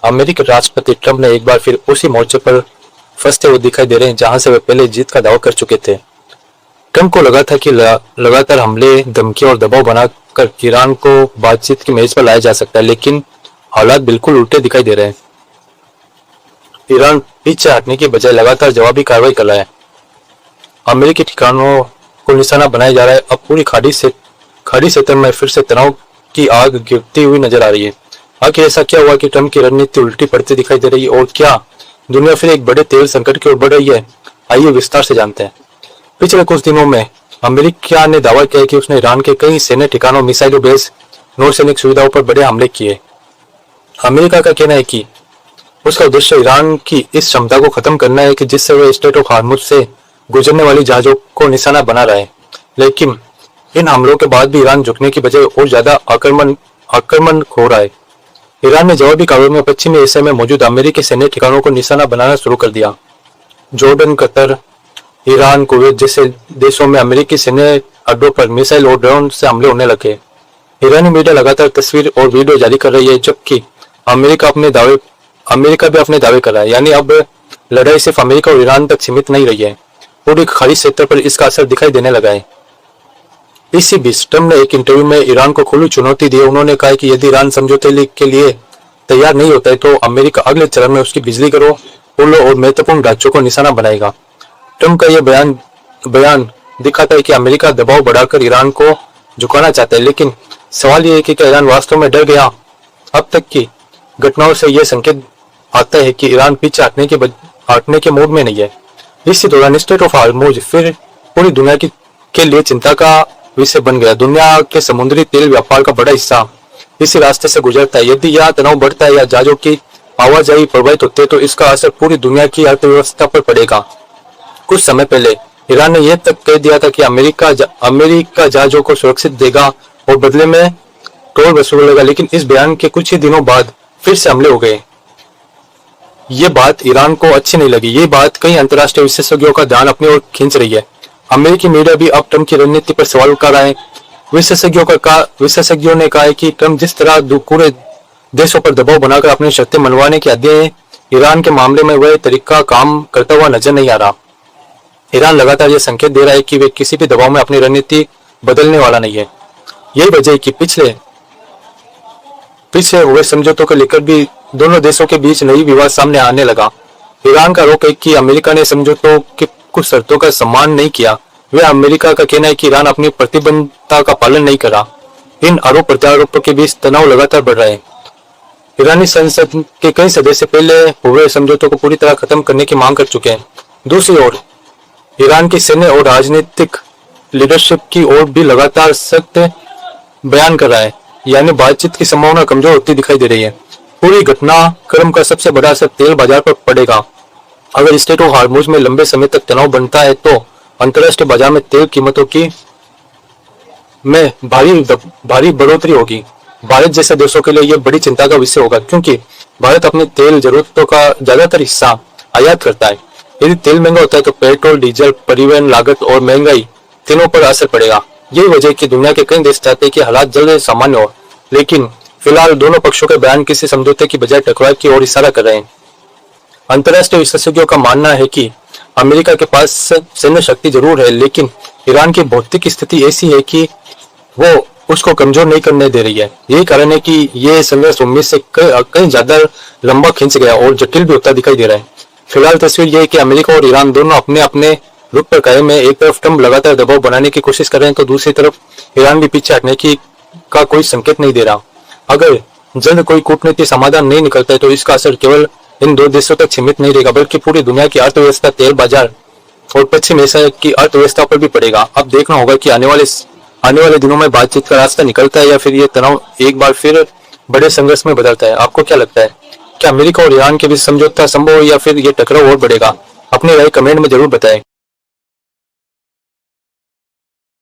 अमेरिकी राष्ट्रपति ट्रंप ने एक बार फिर उसी मोर्चे पर फंसते हुए दिखाई दे रहे हैं जहां से वे पहले जीत का दावा कर चुके थे। ट्रंप को लगा था कि लगातार हमले, धमकी और दबाव बनाकर ईरान को बातचीत की मेज पर लाया जा सकता है, लेकिन हालात बिल्कुल उल्टे दिखाई दे रहे हैं। ईरान पीछे हटने की बजाय लगातार जवाबी कार्रवाई कर रहा है। अमेरिकी ठिकानों को निशाना बनाया जा रहा है। अब पूरी खाड़ी क्षेत्र में फिर से तनाव की आग गिरती हुई नजर आ रही है। आखिर ऐसा क्या हुआ कि ट्रंप की रणनीति उल्टी पड़ती दिखाई दे रही है, और क्या दुनिया फिर एक बड़े तेल संकट की ओर बढ़ रही है? आइए विस्तार से जानते हैं। पिछले कुछ दिनों में अमेरिका ने दावा किया कि उसने ईरान के कई सैन्य ठिकानों, मिसाइलों बेस, नौसैनिक सुविधाओं पर बड़े हमले किए। अमेरिका का कहना है कि उसका उद्देश्य ईरान की इस क्षमता को खत्म करना है कि जिससे वह स्ट्रेट ऑफ हार्मुज से गुजरने वाली जहाजों को निशाना बना रहा है। लेकिन इन हमलों के बाद भी ईरान झुकने की बजाय और ज्यादा आक्रमण हो रहा है। ईरान ने जवाबी कार्रवाई में पश्चिमी एशिया में मौजूद अमेरिकी सैन्य ठिकानों को निशाना बनाना शुरू कर दिया। जॉर्डन, कतर, ईरान, कुवैत जैसे देशों में अमेरिकी सैन्य अड्डों पर मिसाइल और ड्रोन से हमले होने लगे। ईरानी मीडिया लगातार तस्वीर और वीडियो जारी कर रही है, जबकि अमेरिका भी अपने दावे कर रहा है। यानी अब लड़ाई सिर्फ अमेरिका और ईरान तक सीमित नहीं रही है, पूरी खाड़ी क्षेत्र पर इसका असर दिखाई देने लगा है। इसी बीच ट्रंप ने एक इंटरव्यू में ईरान को खुली चुनौती दी। उन्होंने कहा कि यदि ईरान समझौते के लिए तैयार नहीं होता है तो अमेरिका अगले चरण में उसकी बिजली घरों, पुलों और महत्वपूर्ण राज्यों को निशाना बनाएगा। ट्रंप का यह बयान दिखाता है कि अमेरिका दबाव बढ़ाकर ईरान को झुकाना चाहता है, लेकिन सवाल यह है कि क्या ईरान वास्तव में डर गया? अब तक की घटनाओं से यह संकेत आता है कि ईरान पीछे हटने के मूड में नहीं है। इसी दौरान स्ट्रेट ऑफ हार्मुज फिर पूरी दुनिया के लिए चिंता का विषय बन गया। दुनिया के समुद्री तेल व्यापार का बड़ा हिस्सा इसी रास्ते से गुजरता है। यदि यह तनाव बढ़ता है या जहाजों की आवाजाही प्रभावित होती है तो इसका असर पूरी दुनिया की अर्थव्यवस्था पर पड़ेगा। कुछ समय पहले ईरान ने यह तक कह दिया था कि अमेरिका जहाजों को सुरक्षित देगा और बदले में टोल वसूलेगा, लेकिन इस बयान के कुछ ही दिनों बाद फिर से हमले हो गए। ये बात ईरान को अच्छी नहीं लगी। ये बात कई अंतर्राष्ट्रीय विशेषज्ञों का ध्यान अपनी ओर खींच रही है। अमेरिकी मीडिया भी अब ट्रंप की रणनीति पर सवाल उठा रहा है। विशेषज्ञों ने कहा है कि ट्रंप जिस तरह पूरे देशों पर दबाव बनाकर अपनी शक्ति मनवाने के आदी है, ईरान के मामले में वह तरीका काम करता हुआ नजर नहीं आ रहा। ईरान लगातार यह संकेत दे रहा है कि वे किसी भी दबाव में अपनी रणनीति बदलने वाला नहीं है। यही वजह है कि पिछले हुए समझौतों को लेकर भी दोनों देशों के बीच नई विवाद सामने आने लगा। ईरान का आरोप है कि अमेरिका ने समझौतों की कुछ शर्तों का सम्मान नहीं किया। वह अमेरिका का कहना है कि ईरान अपनी प्रतिबद्धता का पालन नहीं करा। इन आरोप प्रत्यारोपों के बीच तनाव लगातार बढ़ रहा है। ईरानी संसद के कई सदस्य पहले हुए समझौतों को पूरी तरह खत्म करने की मांग कर चुके हैं। दूसरी ओर ईरान की सैन्य और राजनीतिक लीडरशिप की ओर भी लगातार सख्त बयान कर रहा है, यानी बातचीत की संभावना कमजोर होती दिखाई दे रही है। पूरी घटनाक्रम का सबसे बड़ा असर तेल बाजार पर पड़ेगा। अगर स्ट्रेट ऑफ हार्मुज में लंबे समय तक तनाव बनता है तो अंतर्राष्ट्रीय बाजार में तेल कीमतों की भारी बढ़ोतरी होगी। भारत जैसे देशों के लिए यह बड़ी चिंता का विषय होगा, क्योंकि भारत अपनी तेल जरूरतों का ज्यादातर हिस्सा आयात करता है। यदि तेल महंगा होता है तो पेट्रोल, डीजल, परिवहन लागत और महंगाई तीनों पर असर पड़ेगा। यही वजह है कि दुनिया के कई देश चाहते हैं कि हालात जल्द सामान्य हो, लेकिन फिलहाल दोनों पक्षों के बयान किसी समझौते की बजाय टकराव की ओर इशारा कर रहे हैं। अंतर्राष्ट्रीय विशेषज्ञों का मानना है कि अमेरिका के पास सैन्य शक्ति जरूर है, लेकिन ईरान की भौतिक स्थिति ऐसी है कि वो उसको कमजोर नहीं करने दे रही है। यही कारण है कि ये संघर्ष उम्मीद से कहीं ज्यादा लंबा खींच गया और जटिल भी होता दिखाई दे रहा है। फिलहाल तस्वीर यह है कि अमेरिका और ईरान दोनों अपने अपने रुख पर कायम है। एक तरफ ट्रंप लगातार दबाव बनाने की कोशिश कर रहे हैं तो दूसरी तरफ ईरान भी पीछे हटने का कोई संकेत नहीं दे रहा। अगर जल्द कोई कूटनीतिक समाधान नहीं निकलता है तो इसका असर केवल इन दो देशों तक सीमित नहीं रहेगा, बल्कि पूरी दुनिया की अर्थव्यवस्था, तेल बाजार और पश्चिम एशिया की अर्थव्यवस्था पर भी पड़ेगा। अब देखना होगा कि आने वाले दिनों में बातचीत का रास्ता निकलता है या फिर ये तनाव एक बार फिर बड़े संघर्ष में बदलता है। आपको क्या लगता है? क्या अमेरिका और ईरान के बीच समझौता संभव है या फिर ये टकराव और बढ़ेगा? अपनी राय कमेंट में जरूर बताएं।